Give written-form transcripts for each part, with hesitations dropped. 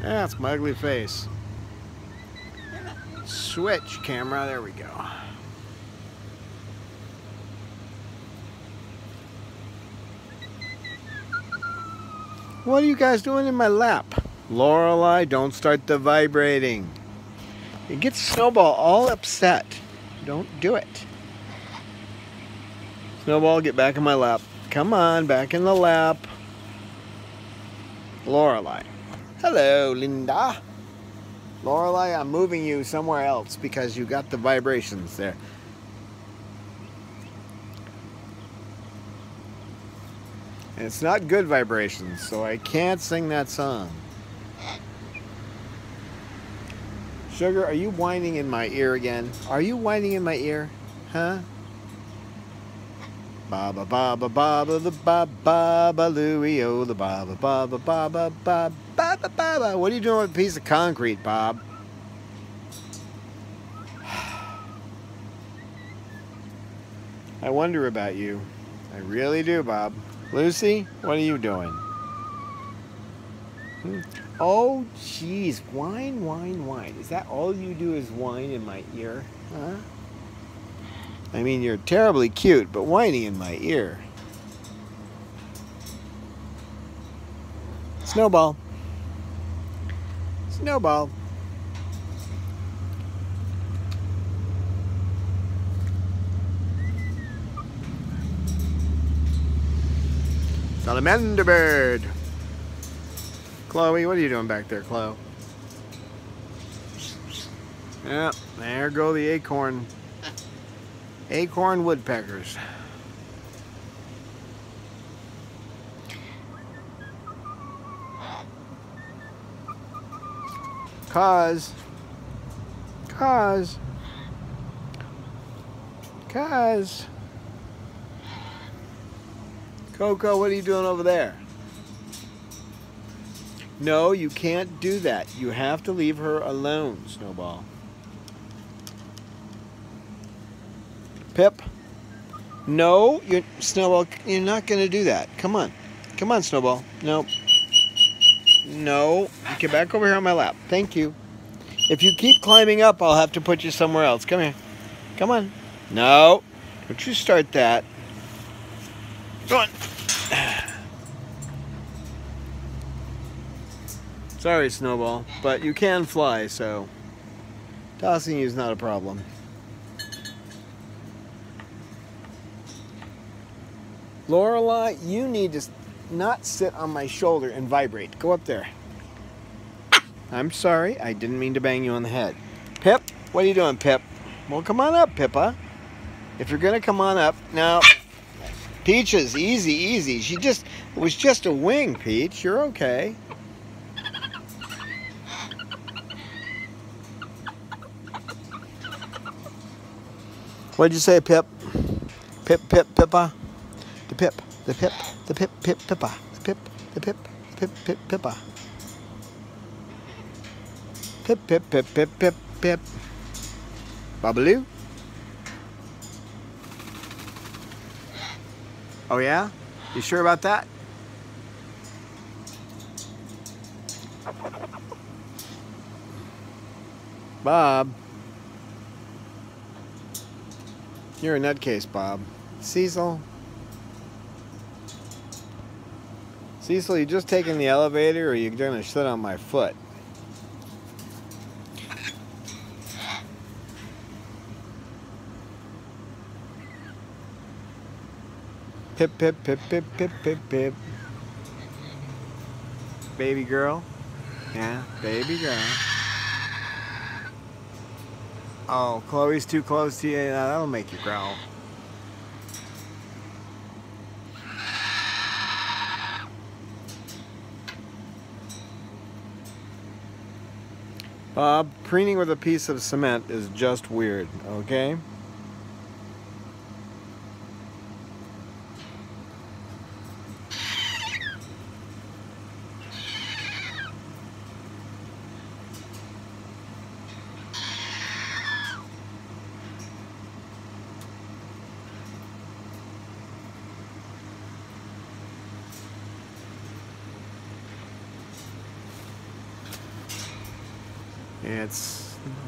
That's my ugly face. Switch camera, there we go. What are you guys doing in my lap? Lorelei, don't start the vibrating. It gets Snowball all upset. Don't do it. Snowball, get back in my lap. Come on, back in the lap. Lorelei. Hello, Linda. Lorelei, I'm moving you somewhere else because you got the vibrations there. And it's not good vibrations, so I can't sing that song. Sugar, are you whining in my ear again? Are you whining in my ear? Huh? Baba baba baba the baba Louie oh the baba baba baba baba baba baba. What are you doing with a piece of concrete, Bob? I wonder about you. I really do, Bob. Lucy, what are you doing? Oh, jeez. Whine, whine, whine. Is that all you do is whine in my ear? Huh? I mean, you're terribly cute, but whining in my ear. Snowball. Snowball. Salamander bird. Chloe, what are you doing back there, Chloe? Yeah, there go the acorn. Acorn woodpeckers. Cause Coco, what are you doing over there? No, you can't do that. You have to leave her alone, Snowball. Pip. No, Snowball, you're not going to do that. Come on. Come on, Snowball. Nope. No. Get back over here on my lap. Thank you. If you keep climbing up, I'll have to put you somewhere else. Come here. Come on. No. Don't you start that. Go on. Sorry, Snowball, but you can fly, so tossing you is not a problem. Lorelei, you need to not sit on my shoulder and vibrate. Go up there. I'm sorry, I didn't mean to bang you on the head. Pip, what are you doing, Pip? Well, come on up, Pippa. If you're gonna come on up now. Peaches, easy, easy. It was just a wing, Peach. You're okay. What'd you say, Pip? Pip, Pip, Pippa? The Pip, the Pip, the Pip, Pip, Pippa. The Pip, the Pip, Pip, Pip, Pippa. Pip, Pip, Pip, Pip, Pip, Pip. Babaloo? Oh yeah? You sure about that? Bob. You're a nutcase, Bob. Cecil. Cecil, you just taking the elevator or are you gonna sit on my foot? Pip, pip, pip, pip, pip, pip, pip. Baby girl. Yeah, baby girl. Oh, Chloe's too close to you. That'll make you growl. Bob, preening with a piece of cement is just weird, okay?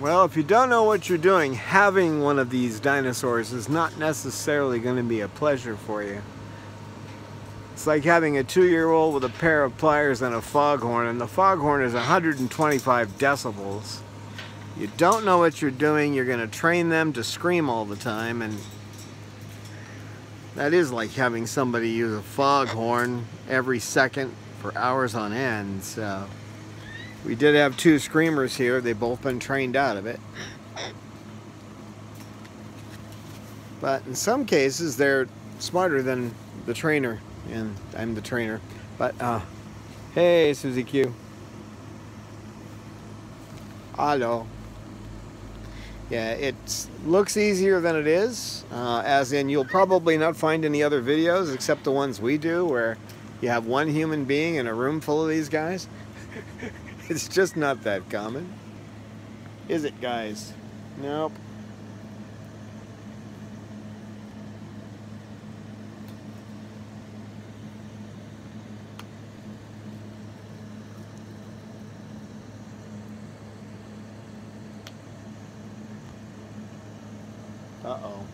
Well, if you don't know what you're doing, having one of these dinosaurs is not necessarily going to be a pleasure for you. It's like having a 2-year-old with a pair of pliers and a foghorn, and the foghorn is 125 decibels. You don't know what you're doing, you're going to train them to scream all the time, and that is like having somebody use a foghorn every second for hours on end. So we did have 2 screamers here. They've both been trained out of it. But in some cases, they're smarter than the trainer. And I'm the trainer. But, hey, Susie Q. Hello. Yeah, it looks easier than it is. As in, you'll probably not find any other videos except the ones we do where you have one human being in a room full of these guys. It's just not that common. Is it, guys? Nope. Uh-oh.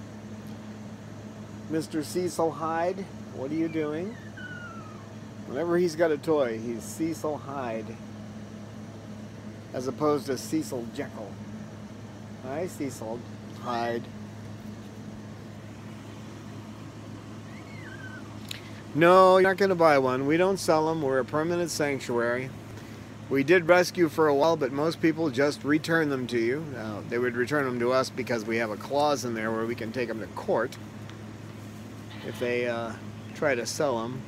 Mr. Cecil Hyde, what are you doing? Whenever he's got a toy, he's Cecil Hyde, as opposed to Cecil Jekyll. Hi, Cecil Hyde. No, you're not going to buy one. We don't sell them. We're a permanent sanctuary. We did rescue for a while, but most people just return them to you. They would return them to us because we have a clause in there where we can take them to court if they try to sell them.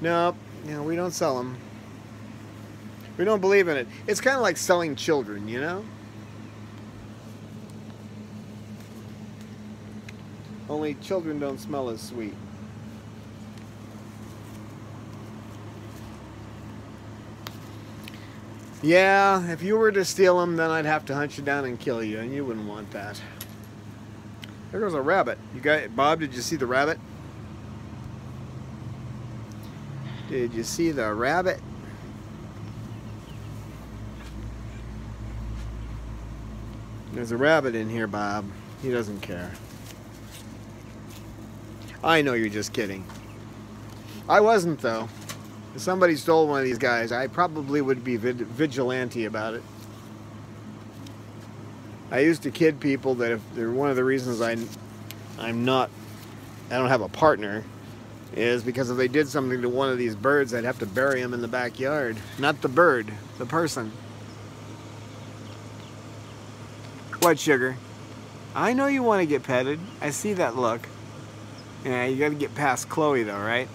Nope, we don't sell them. We don't believe in it. It's kind of like selling children, you know? Only children don't smell as sweet. Yeah, if you were to steal them, then I'd have to hunt you down and kill you, and you wouldn't want that. There goes a rabbit. Bob, did you see the rabbit? Did you see the rabbit? There's a rabbit in here, Bob. He doesn't care. I know you're just kidding. I wasn't, though. If somebody stole one of these guys, I probably would be vigilante about it. I used to kid people that if they're one of the reasons I don't have a partner is because if they did something to one of these birds, I'd have to bury them in the backyard. Not the bird, the person. What, sugar? I know you want to get petted. I see that look. Yeah, you got to get past Chloe though, right?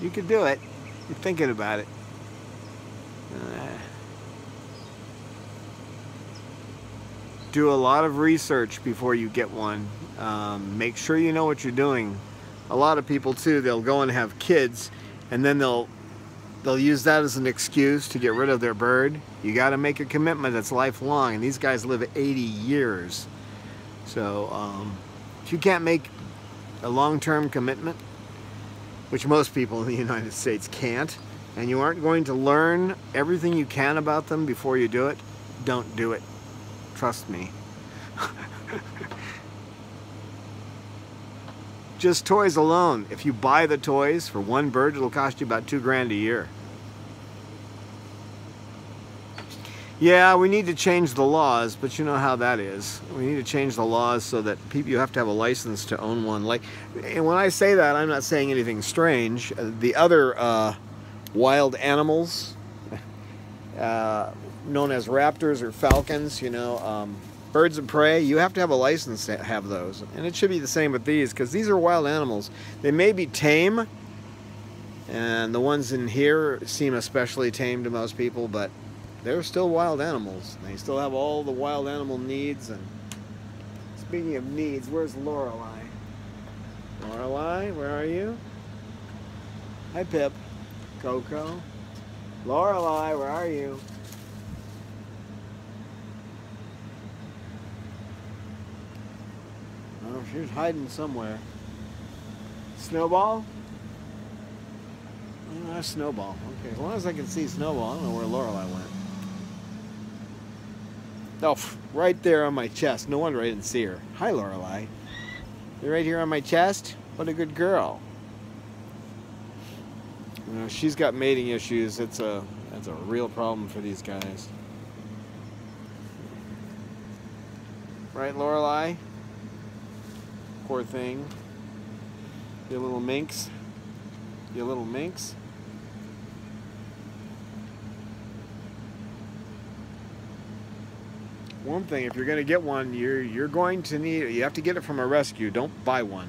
You could do it. You're thinking about it. Do a lot of research before you get one. Make sure you know what you're doing. A lot of people too, they'll go and have kids and then they'll use that as an excuse to get rid of their bird. You got to make a commitment that's lifelong, and these guys live 80 years. So if you can't make a long-term commitment, which most people in the United States can't, and you aren't going to learn everything you can about them before you do it, don't do it. Trust me. Just toys alone. If you buy the toys for one bird, it'll cost you about $2 grand a year. Yeah, we need to change the laws, but you know how that is. We need to change the laws so that you have to have a license to own one. And when I say that, I'm not saying anything strange. The other wild animals, known as raptors or falcons, birds of prey, you have to have a license to have those. And it should be the same with these, because these are wild animals. They may be tame, and the ones in here seem especially tame to most people, but they're still wild animals. They still have all the wild animal needs. And speaking of needs, where's Lorelei? Lorelei, where are you? Hi, Pip. Coco. Lorelei, where are you? Oh, she's hiding somewhere. Snowball? Oh, that's Snowball. Okay, as long as I can see Snowball, I don't know where Lorelei went. Oh, right there on my chest. No wonder I didn't see her. Hi, Lorelei. You're right here on my chest? What a good girl. You know, she's got mating issues. That's a real problem for these guys. Right, Lorelei? Poor thing. You little minx. You little minx. One thing, if you're going to get one, you're going to need, you have to get it from a rescue. Don't buy one.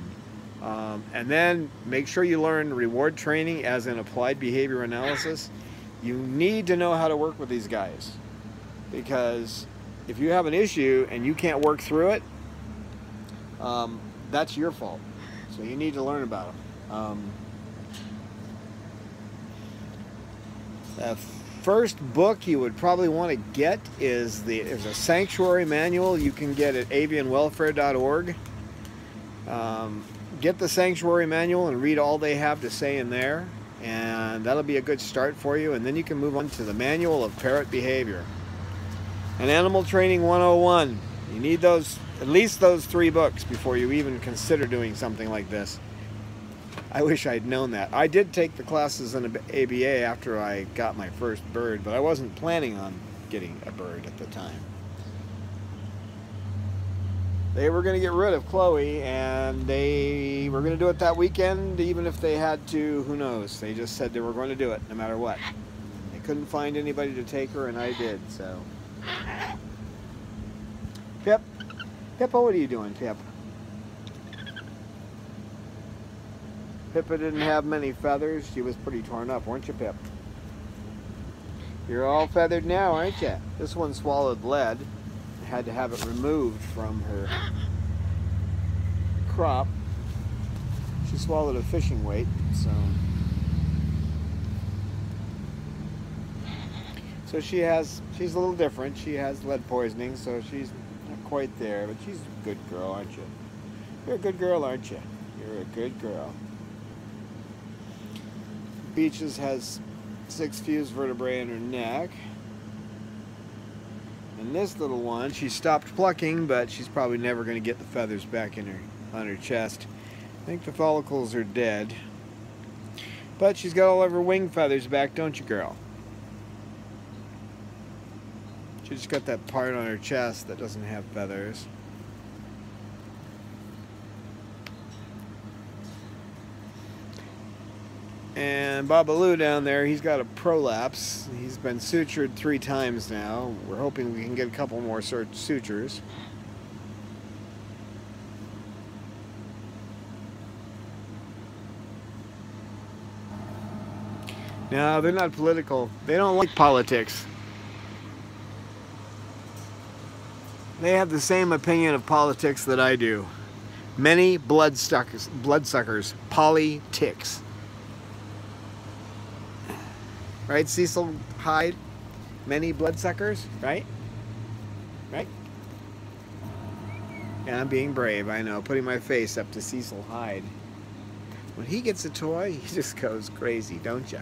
And then make sure you learn reward training as in applied behavior analysis. You need to know how to work with these guys, because if you have an issue and you can't work through it, that's your fault. So you need to learn about them. The first book you would probably want to get is a sanctuary manual you can get at avianwelfare.org. Get the sanctuary manual and read all they have to say in there, and that'll be a good start for you. And then you can move on to the Manual of Parrot Behavior and Animal Training 101. You need those, at least those 3 books before you even consider doing something like this. I wish I'd known that. I did take the classes in ABA after I got my first bird, but I wasn't planning on getting a bird at the time. They were going to get rid of Chloe, and they were going to do it that weekend, even if they had to, who knows. They just said they were going to do it, no matter what. They couldn't find anybody to take her, and I did, so. Pip? Pippa, what are you doing, Pip? Pippa didn't have many feathers. She was pretty torn up, weren't you, Pip? You're all feathered now, aren't you? This one swallowed lead. Had to have it removed from her crop. She swallowed a fishing weight, so she's a little different. She has lead poisoning, so she's not quite there, but she's a good girl, aren't you? You're a good girl, aren't you? You're a good girl. Beaches has 6 fused vertebrae in her neck. And this little one, she stopped plucking, but she's probably never going to get the feathers back in on her chest. I think the follicles are dead. But she's got all of her wing feathers back, don't you, girl? She just got that part on her chest that doesn't have feathers. And Babaloo down there, he's got a prolapse. He's been sutured 3 times now. We're hoping we can get a couple more sutures. No, they're not political. They don't like politics. They have the same opinion of politics that I do. Many bloodsuckers, politics. Right, Cecil Hyde? Many bloodsuckers, right? Right? Yeah, I'm being brave, I know. Putting my face up to Cecil Hyde. When he gets a toy, he just goes crazy, don't ya?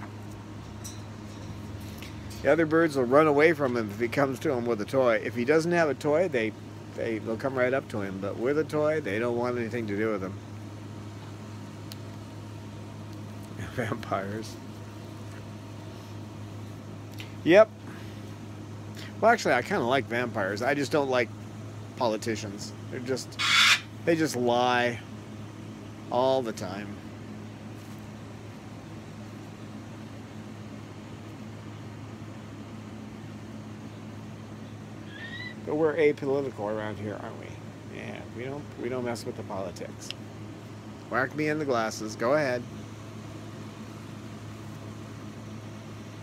The other birds will run away from him if he comes to them with a toy. If he doesn't have a toy, they'll come right up to him. But with a toy, they don't want anything to do with him. Vampires. Yep. Well, actually, I kind of like vampires. I just don't like politicians. They just lie all the time. But we're apolitical around here, aren't we? Yeah, we don't mess with the politics. Whack me in the glasses. Go ahead.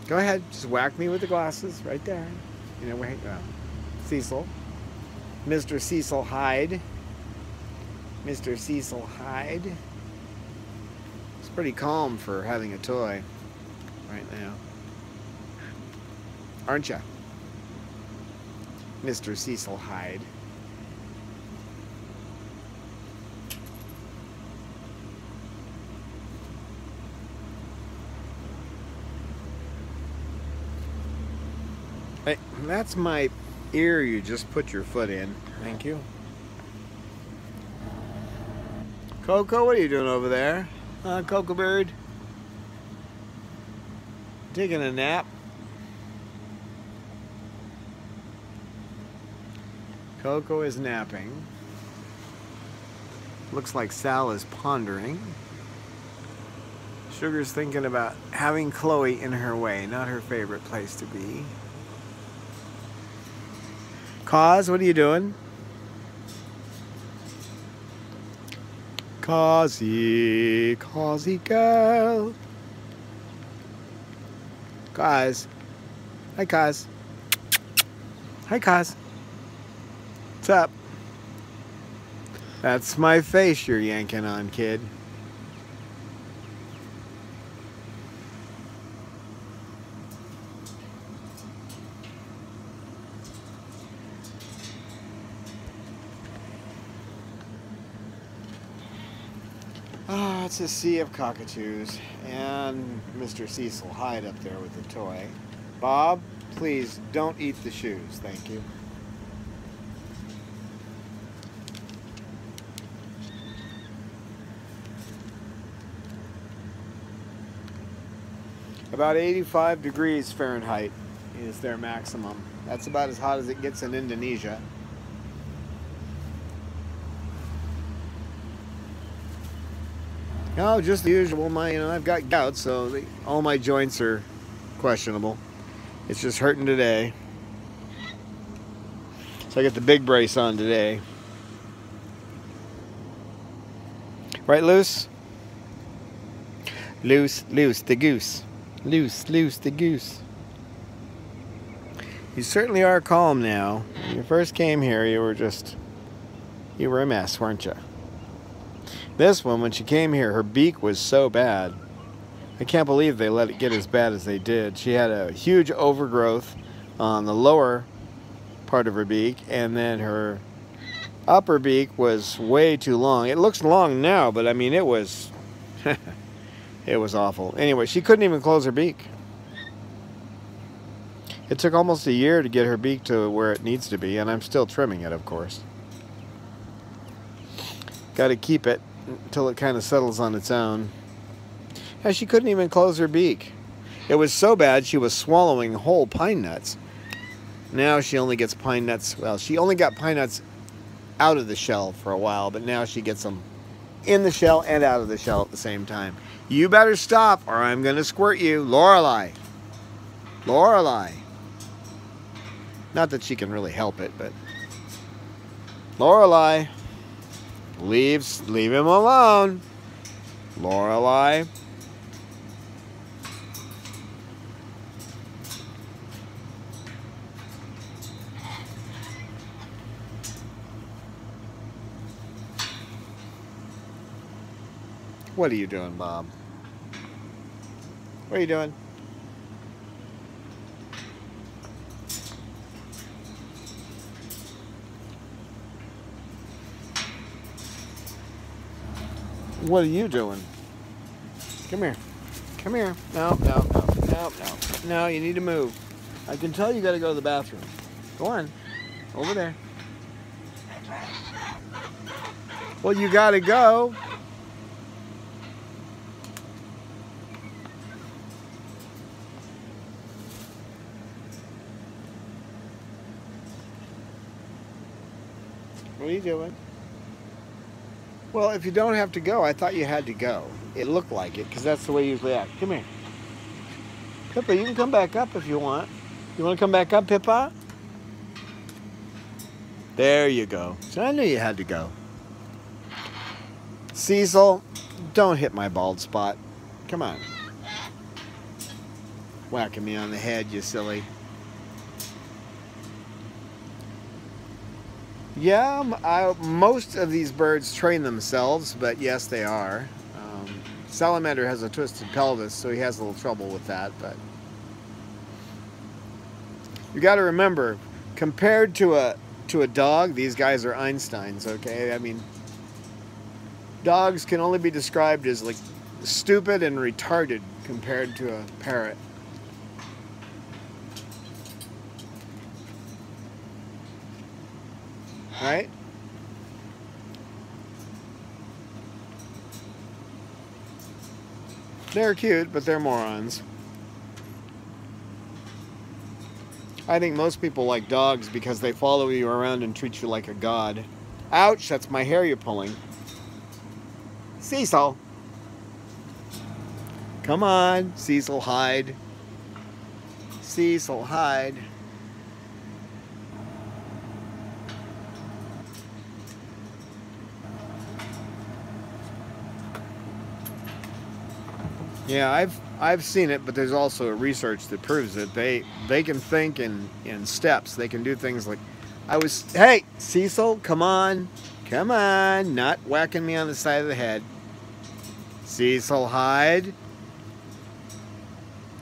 Go ahead, just whack me with the glasses right there. You know, Cecil. Mr. Cecil Hyde. Mr. Cecil Hyde. It's pretty calm for having a toy right now. Aren't ya? Mr. Cecil Hyde. Hey, that's my ear you just put your foot in. Thank you. Coco, what are you doing over there? Coco bird? Taking a nap? Coco is napping. Looks like Sal is pondering. Sugar's thinking about having Chloe in her way, not her favorite place to be. Cause, what are you doing? Causey, Causey girl. Cause. Hi, Cause. Hi, Cause. What's up? That's my face you're yanking on, kid. Ah, it's a sea of cockatoos and Mr. Cecil Hyde up there with the toy. Bob, please don't eat the shoes, thank you. About 85 degrees Fahrenheit is their maximum. That's about as hot as it gets in Indonesia. Oh, just the usual. I've got gout, so all my joints are questionable. It's just hurting today. So I got the big brace on today. Right, Loose? Loose the goose. Loose the goose. You certainly are calm now. When you first came here, you were a mess, weren't you? This one, when she came here, her beak was so bad. I can't believe they let it get as bad as they did. She had a huge overgrowth on the lower part of her beak, and then her upper beak was way too long. It looks long now, but I mean, it was it was awful. Anyway, she couldn't even close her beak. It took almost a year to get her beak to where it needs to be, and I'm still trimming it, of course. Got to keep it until it kind of settles on its own. Yeah, she couldn't even close her beak. It was so bad she was swallowing whole pine nuts. Now she only gets pine nuts. Well, she only got pine nuts out of the shell for a while, but now she gets them in the shell and out of the shell at the same time. You better stop or I'm going to squirt you. Lorelei. Lorelei. Not that she can really help it, but Lorelei. Leave him alone. Lorelei. What are you doing, Bob? What are you doing? What are you doing? Come here. Come here. No. No, you need to move. I can tell you got to go to the bathroom. Go on. Over there. Well, you got to go. What are you doing? Well, if you don't have to go, I thought you had to go. It looked like it, because that's the way you usually act. Come here. Pippa, you can come back up if you want. You want to come back up, Pippa? There you go. So I knew you had to go. Cecil, don't hit my bald spot. Come on. Whacking me on the head, you silly. Yeah, most of these birds train themselves, but yes, they are. Salamander has a twisted pelvis, so he has a little trouble with that. But you got to remember, compared to a dog, these guys are Einsteins. Okay, I mean, dogs can only be described as like stupid and retarded compared to a parrot. right? They're cute, but they're morons. I think most people like dogs because they follow you around and treat you like a god. Ouch, that's my hair you're pulling. Cecil. Come on, Cecil, hide. Cecil, hide. Yeah, I've seen it, but there's also research that proves that they can think in steps. They can do things like, hey, Cecil, come on, not whacking me on the side of the head. Cecil, hide.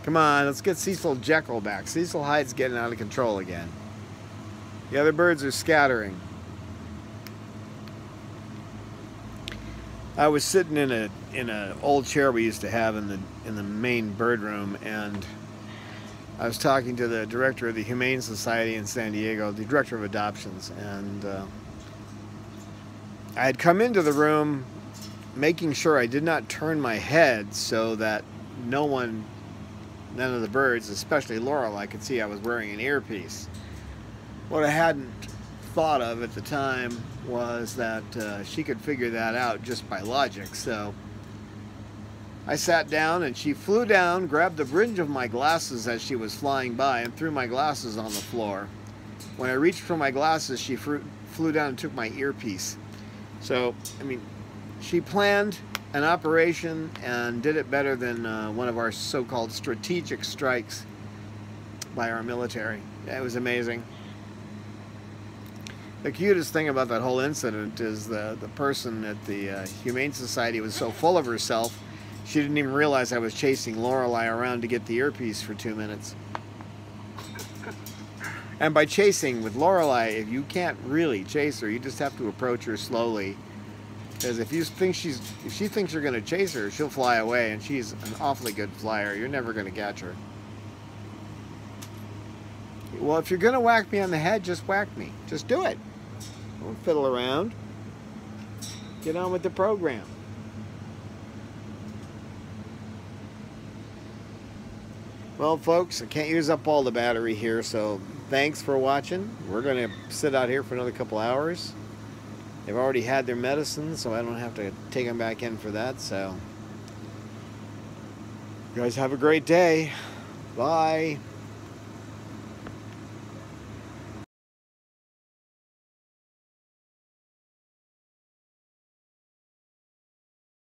Come on, let's get Cecil Jekyll back. Cecil Hyde's getting out of control again. The other birds are scattering. I was sitting in a old chair we used to have in the main bird room, and I was talking to the director of the Humane Society in San Diego, the director of adoptions, and I had come into the room making sure I did not turn my head so that none of the birds, especially Lorelei, could see I was wearing an earpiece. What I hadn't thought of at the time was that she could figure that out just by logic. So I sat down and she flew down, grabbed the bridge of my glasses as she was flying by, and threw my glasses on the floor. When I reached for my glasses, she flew down and took my earpiece. So, I mean, she planned an operation and did it better than one of our so-called strategic strikes by our military. Yeah, it was amazing. The cutest thing about that whole incident is the person at the Humane Society was so full of herself, she didn't even realize I was chasing Lorelei around to get the earpiece for 2 minutes. And by chasing with Lorelei, if you can't really chase her, you just have to approach her slowly. Because if she thinks you're going to chase her, she'll fly away, and she's an awfully good flyer. You're never going to catch her. Well, if you're going to whack me on the head, just whack me. Just do it. Don't fiddle around. Get on with the program. Well, folks, I can't use up all the battery here, so thanks for watching. We're going to sit out here for another couple hours. They've already had their medicine, so I don't have to take them back in for that. So, you guys have a great day. Bye.